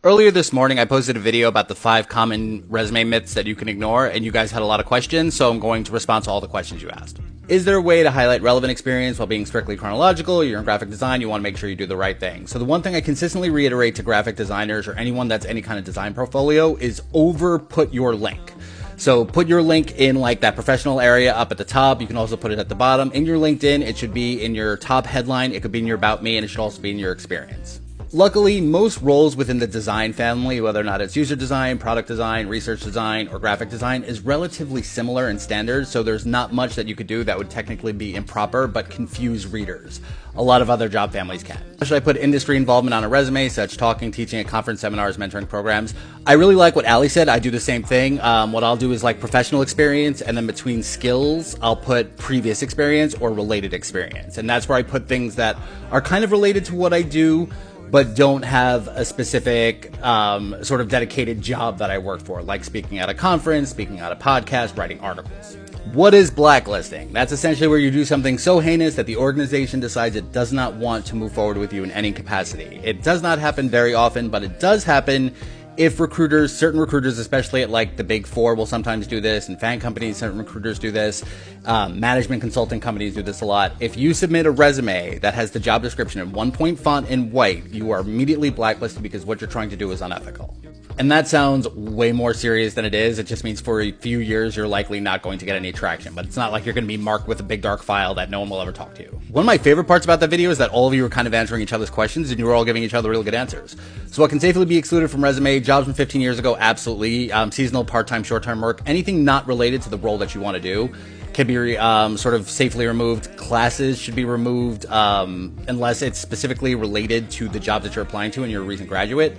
Earlier this morning, I posted a video about the 5 common resume myths that you can ignore, and you guys had a lot of questions, so I'm going to respond to all the questions you asked. Is there a way to highlight relevant experience while being strictly chronological? You're in graphic design, you want to make sure you do the right thing. So the one thing I consistently reiterate to graphic designers or anyone that's any kind of design portfolio is put your link. So put your link in like that professional area up at the top. You can also put it at the bottom. In your LinkedIn, it should be in your top headline. It could be in your About Me, and it should also be in your experience. Luckily, most roles within the design family, whether or not it's user design, product design, research design, or graphic design, is relatively similar in standards, so there's not much that you could do that would technically be improper but confuse readers. A lot of other job families can. Should I put industry involvement on a resume, such talking, teaching at conference, seminars, mentoring programs? I really like what Ali said. I do the same thing. What I'll do is like professional experience, and then between skills, I'll put previous experience or related experience. And that's where I put things that are kind of related to what I do, but don't have a specific sort of dedicated job that I work for, like speaking at a conference, speaking at a podcast, writing articles. What is blacklisting? That's essentially where you do something so heinous that the organization decides it does not want to move forward with you in any capacity. It does not happen very often, but it does happen if certain recruiters, especially at like the big four, will sometimes do this, and fan companies, certain recruiters do this, management consulting companies do this a lot. If you submit a resume that has the job description in 1-point font in white, you are immediately blacklisted because what you're trying to do is unethical. And that sounds way more serious than it is. It just means for a few years, you're likely not going to get any traction, but it's not like you're going to be marked with a big dark file that no one will ever talk to you. One of my favorite parts about that video is that all of you were kind of answering each other's questions, and you were all giving each other really good answers. So what can safely be excluded from resume? Jobs from 15 years ago, absolutely. Seasonal, part-time, short-term work, anything not related to the role that you want to do can be sort of safely removed. Classes should be removed unless it's specifically related to the job that you're applying to and you're a recent graduate.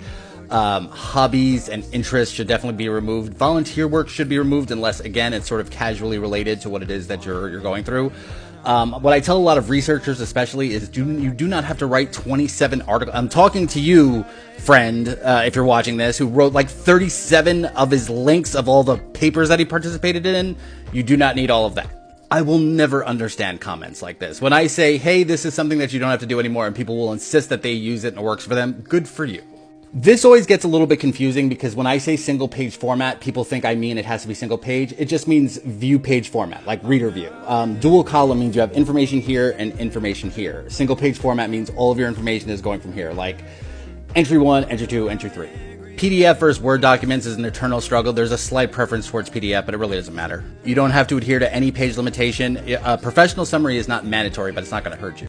Hobbies and interests should definitely be removed. Volunteer work should be removed unless, again, it's sort of casually related to what it is that you're going through. What I tell a lot of researchers especially is you do not have to write 27 articles. I'm talking to you, friend, if you're watching this, who wrote like 37 of his links of all the papers that he participated in. You do not need all of that. I will never understand comments like this. When I say, hey, this is something that you don't have to do anymore, and people will insist that they use it and it works for them, good for you. This always gets a little bit confusing because when I say single page format, people think I mean it has to be single page. It just means view page format, like reader view. Dual column means you have information here and information here. Single page format means all of your information is going from here, like entry 1, entry 2, entry 3. PDF versus Word documents is an eternal struggle. There's a slight preference towards PDF, but it really doesn't matter. You don't have to adhere to any page limitation. A professional summary is not mandatory, but it's not going to hurt you.